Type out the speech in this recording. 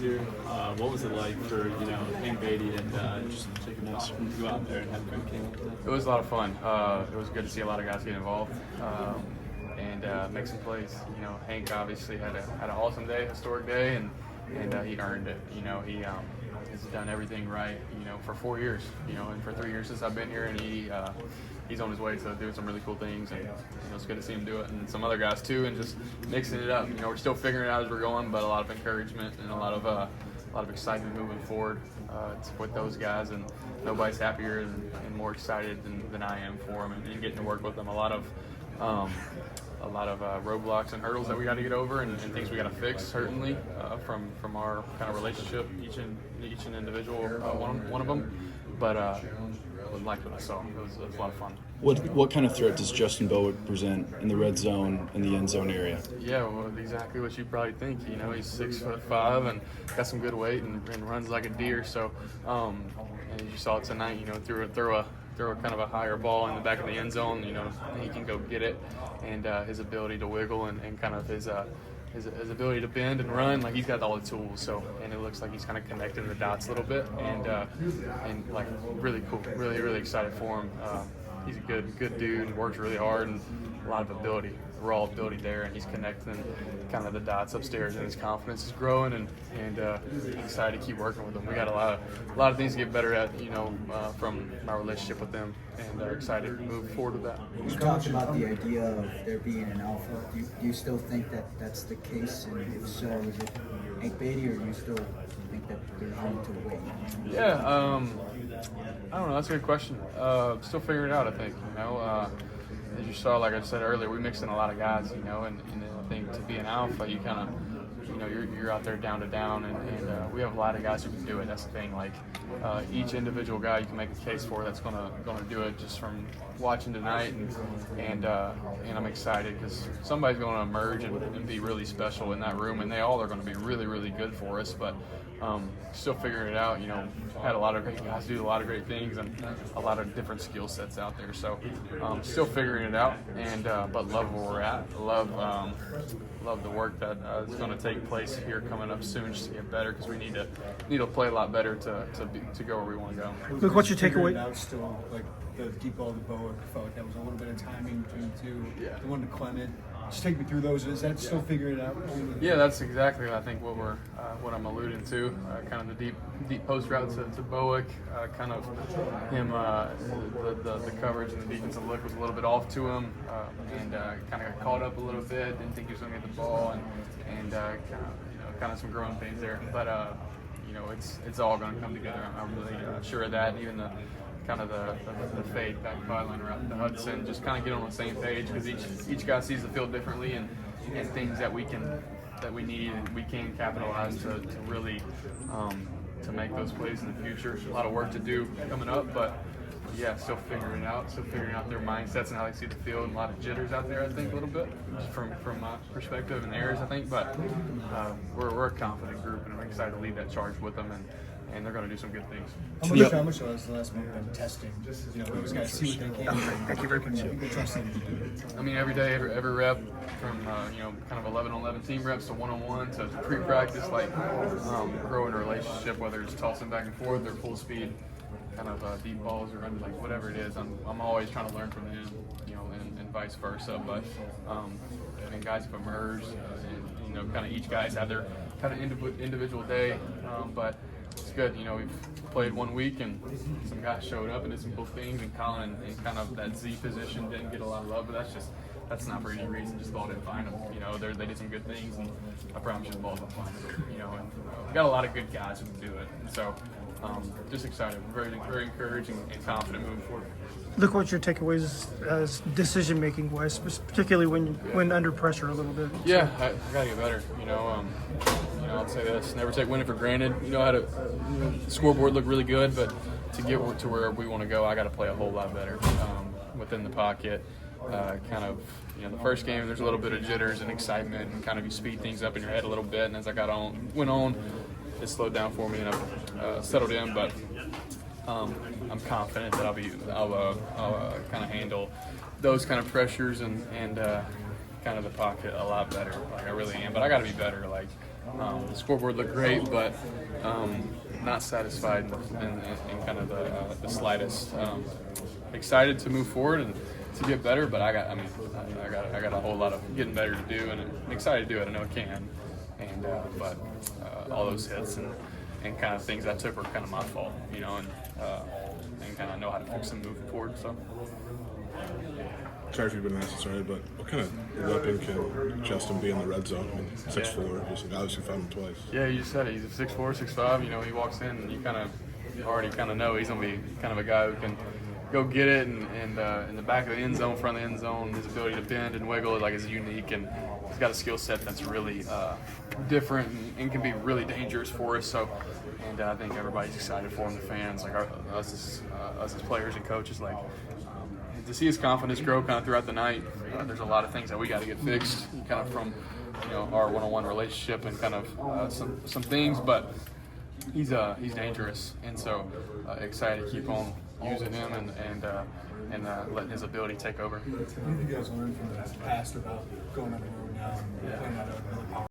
year. What was it like for Hank Beatty and just taking us go out there and have a great game? It was a lot of fun. It was good to see a lot of guys get involved and make some plays. Hank obviously had an awesome day, historic day, and he earned it. He has done everything right. For 4 years. And for 3 years since I've been here, and he's on his way to doing some really cool things, and it's good to see him do it, and some other guys too, and just mixing it up. We're still figuring it out as we're going, but a lot of encouragement and a lot of excitement moving forward with those guys, and nobody's happier and more excited than I am for them, and getting to work with them. A lot of roadblocks and hurdles that we got to get over, and things we got to fix, certainly from our kind of relationship, each and individual one of them. But I liked what I saw. It was a lot of fun. What kind of threat does Justin Bowick present in the red zone, in the end zone area? Yeah, well, exactly what you probably think. He's 6'5" and got some good weight and runs like a deer. So, and as you saw tonight, throw a kind of a higher ball in the back of the end zone, he can go get it, and his ability to wiggle and kind of his ability to bend and run, like he's got all the tools. So, and it looks like he's kind of connecting the dots a little bit, and like really cool, really excited for him. He's a good dude and works really hard, and a lot of ability, raw ability there, and he's connecting kind of the dots upstairs, and his confidence is growing, and excited to keep working with him. We got a lot of things to get better at, from my relationship with them, and excited to move forward with that. You talked about the idea of there being an alpha. Do you still think that that's the case, and if so, is it Hank Beatty, or do you still think that there's room to wait? Yeah, I don't know. That's a good question. Still figuring it out, I think. As you saw, like I said earlier, we mixed in a lot of guys, and I think to be an alpha, you kind of, you're out there down to down, and we have a lot of guys who can do it. That's the thing. Like each individual guy, you can make a case for that's gonna do it. Just from watching tonight, and I'm excited because somebody's going to emerge and be really special in that room, and they all are going to be really good for us. But still figuring it out. Had a lot of great guys do a lot of great things, and a lot of different skill sets out there. So still figuring it out, and but love where we're at. Love the work that is going to take place here coming up soon, just to get better, because we need to play a lot better to go where we want to go. Luke, what's your takeaway? Out still, like the deep ball to Bowick, felt like that was a little bit of timing between the two. Yeah. The one to Clement. Just take me through those. Is that still figuring it out? Yeah, that's exactly I think what I'm alluding to. Kind of the deep post route to Bowick, kind of him the coverage and the defensive look was a little bit off to him, and kind of got caught up a little bit. Didn't think he was going to get the ball, and kind of some growing pains there. But it's all going to come together. I'm really sure of that. Even the kind of the fade back byline route to Hudson, just kind of get on the same page, because each guy sees the field differently, and things that we need and we can capitalize to really to make those plays in the future. A lot of work to do coming up, but yeah, still figuring it out. Still figuring out their mindsets and how they see the field. And a lot of jitters out there, I think, a little bit from my perspective and theirs, I think. But we're a confident group, and I'm excited to lead that charge with them, and they're going to do some good things. How much was the last month been testing? Those guys see what they can. Thank you very much. You can trust them to do it. I mean, every day, every rep, from kind of 11-on-11 team reps to one-on-one to pre-practice, like growing a relationship, whether it's tossing back and forth or full speed, kind of deep balls or running, like whatever it is. I'm always trying to learn from them, and vice versa. But I think guys have emerged, and kind of each guy's had their kind of individual day, but it's good. We've played 1 week, and some guys showed up and did some cool things, and Colin in kind of that Z position didn't get a lot of love, but that's not for any reason. Just ball didn't find them. They did some good things, and I promise you the ball didn't find them. And we got a lot of good guys who can do it, and so just excited, very encouraged and confident moving forward. Look, what's your takeaways as decision-making wise, particularly when under pressure a little bit? Yeah, I gotta get better. I'll say this: never take winning for granted. How to scoreboard look really good, but to get to where we want to go, I got to play a whole lot better within the pocket. Kind of, the first game, there's a little bit of jitters and excitement, and kind of you speed things up in your head a little bit. And as I went on, it slowed down for me, and I've settled in. But I'm confident that I'll kind of handle those kind of pressures and kind of the pocket a lot better. Like I really am, but I got to be better. Like The scoreboard looked great, but not satisfied in kind of the slightest. Excited to move forward and to get better, but I got a whole lot of getting better to do, and I'm excited to do it. I know I can, and but all those hits and kind of things I took were kind of my fault, you know, and kind of know how to fix them moving forward. So. Sorry if you've been asked this already, but what kind of weapon can Justin be in the red zone? I mean, 6'4", just obviously found him twice. Yeah, you just said it. He's a 6'4", 6'5". You know, he walks in and you already know he's gonna be kind of a guy who can go get it and in the back of the end zone, front of the end zone. His ability to bend and wiggle is unique, and he's got a skill set that's really different and can be really dangerous for us. So, and I think everybody's excited for him. The fans, us as players and coaches, to see his confidence grow kind of throughout the night. There's a lot of things that we got to get fixed, kind of from our one-on-one relationship and kind of some things, but he's dangerous, and so excited to keep on using him and letting his ability take over. What have you guys learned from the past about going on the road now and playing out of another power?